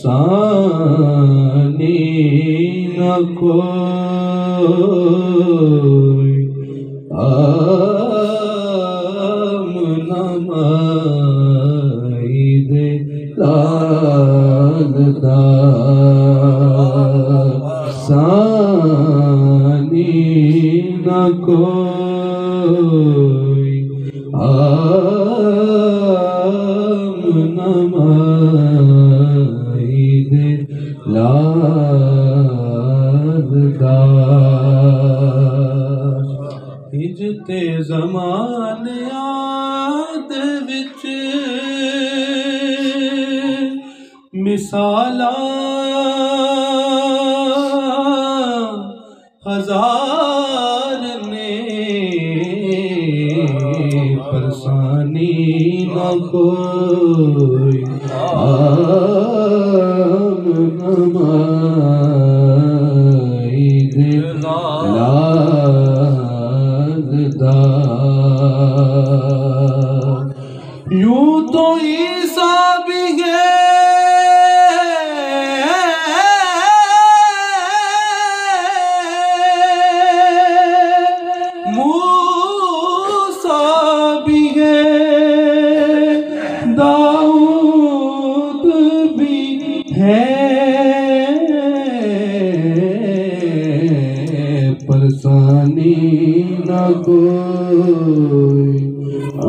सानी न कोई आम नमाई दे लालदा सानी न कोई आम नमाई दे लालदा हिजते ज़माने आद विच मिसाला हजार ने परसानी न कोई आम नमाई दे लालदा यूं तो ईसा भी है मूसा भी है दाऊद भी है परसानी न कोई आम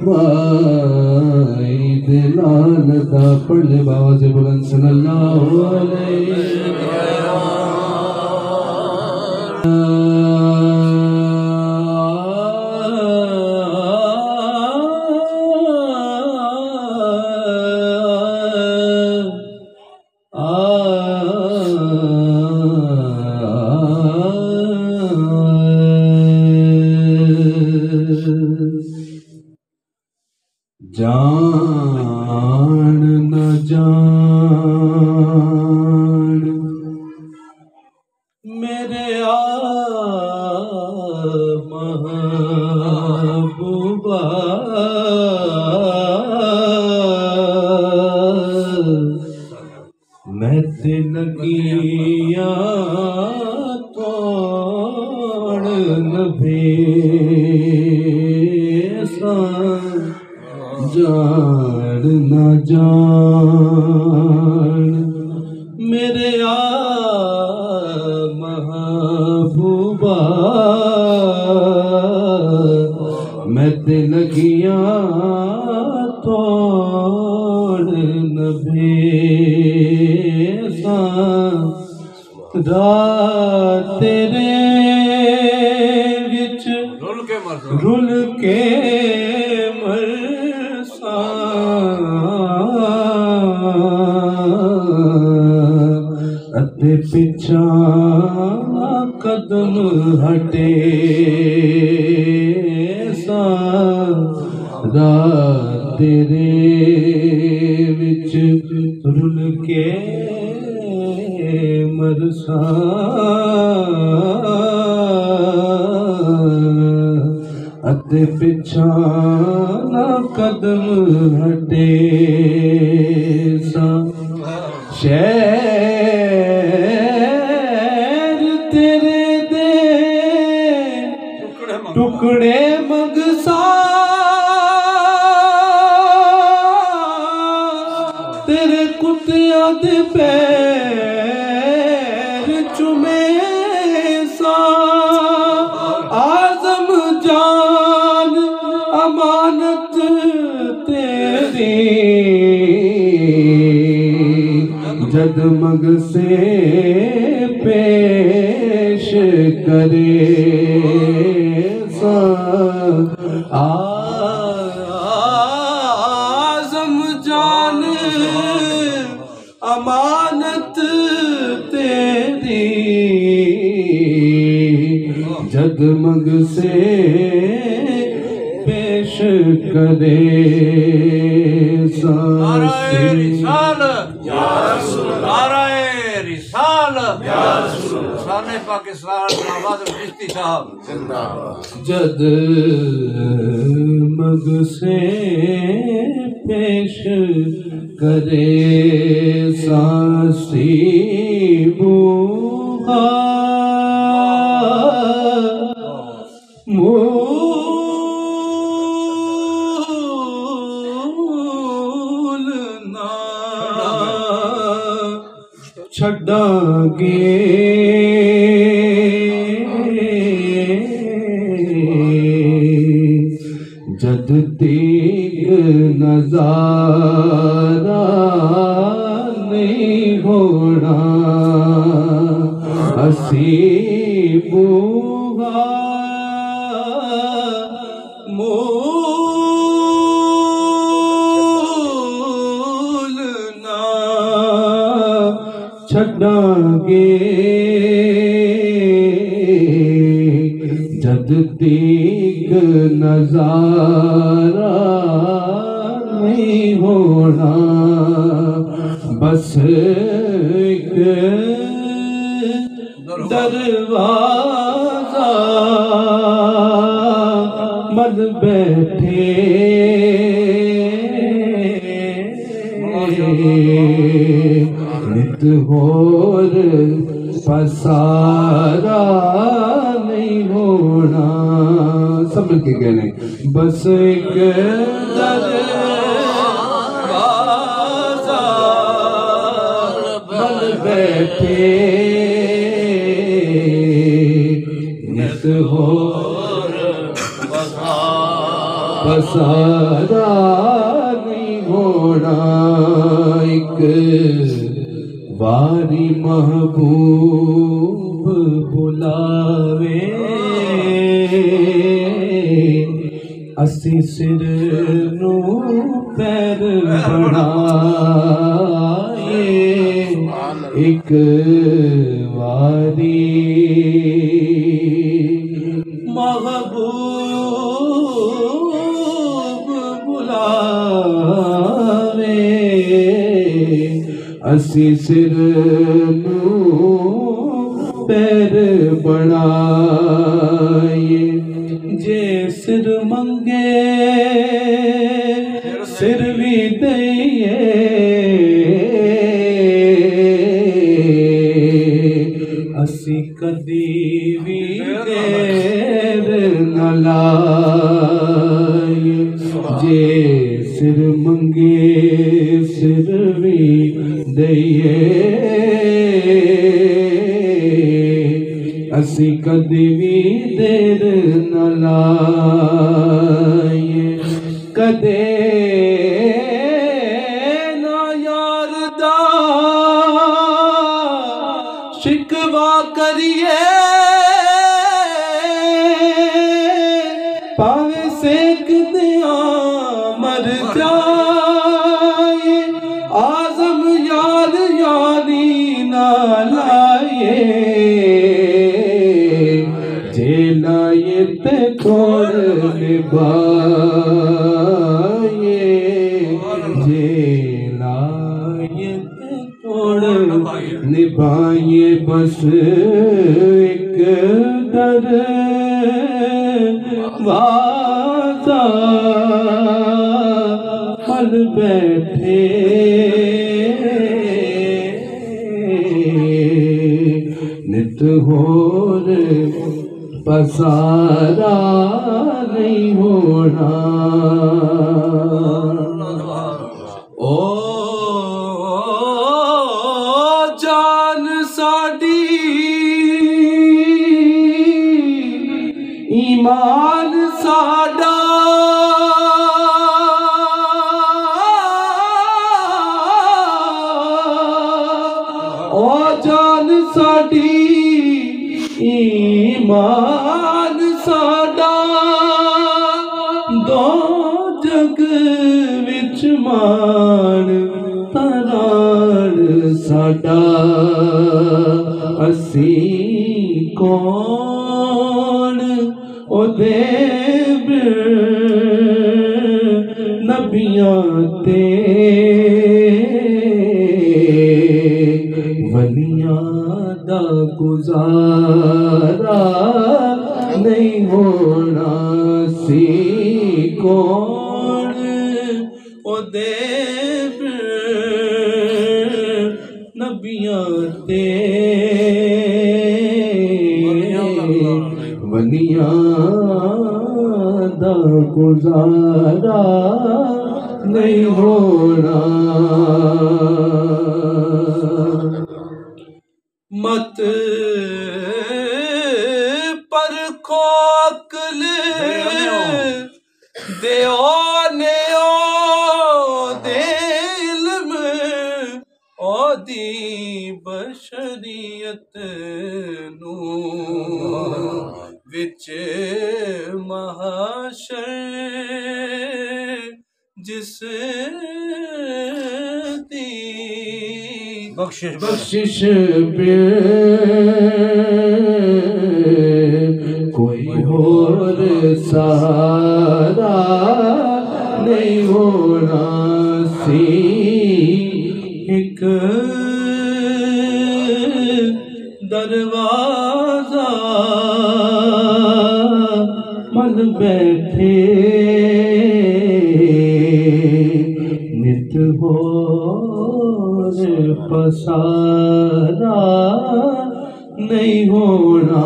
नमाई दे लालदा पढ़ ले बाबा से बुलंद सल्लल्लाहु अलैहि जान न जान मेरे महबूबा मैं ते लगिया तोड़ नभे जान न जान मेरे महबूबा मैं ते लगिया तोड़ नभेसा रात तेरे विच रुल के मरसा अते पिछा कदम हटे सा रात तेरे विच रुल के मरसा अते पिछा कदम हटे सा शहर तेरे दे टुकड़े मगसा तेरे कुत्तियां दे पैर चुमे सा आज़म जान अमानत तेरी जगमग से पेश करे सा आज़म जान अमानत तेरी जगमग से पेश करे शान पाकिस्तान नवाज चिश्ती साहब जद मग से पेश करे सासी बूहा मूलना छड़ांगे जद तीग नजारा नहीं होना असी बूहा मूलना छड़ांगे जद तीग नजारा नहीं होना बस एक दरवाजा मत बैठे नित होर पसारा नहीं होना समझ के कहने बस एक दरवाजा बन बैठे नित होर पसारा नहीं होना एक वारी महबूब बुलावे असी सिर नू पैर बढ़ाए एक वारी महबूब बुलावे असी सिर नू पैर बढ़ाए जे सिर मंगे सिर भी दइए असी कदी भी देर न लाए जे सिर मंगे सिर भी दइए असी कदी भी देर न लाए कदे ना यार दा शिकवा करिए पावे सेक दिया मर जाए आजम यार यारी ना लाए जे लाए ते छोड़ निभाए जे लाए ते छोड़ निभाए बस एक दरवाजा मल बैठे नित होर पसारा नहीं होना ओ जान साडी ईमान साडा ओ जान साडी ईमान साडा दो जग विच मान तरान साडा असी कौन ओ देव नबियां ते वलियां दा गुजारा नहीं होना सी कौन ओ देव नबियां ते वलियां दा गुजारा नहीं होना मत पर खोकल देओ ने ओ दिल में ओ दी बशरियत नू विच महाशर जिस दी बख्शिश पे कोई और सहारा नहीं होना सी एक दरवाजा मन बैठे नित हो पसारा नहीं होना।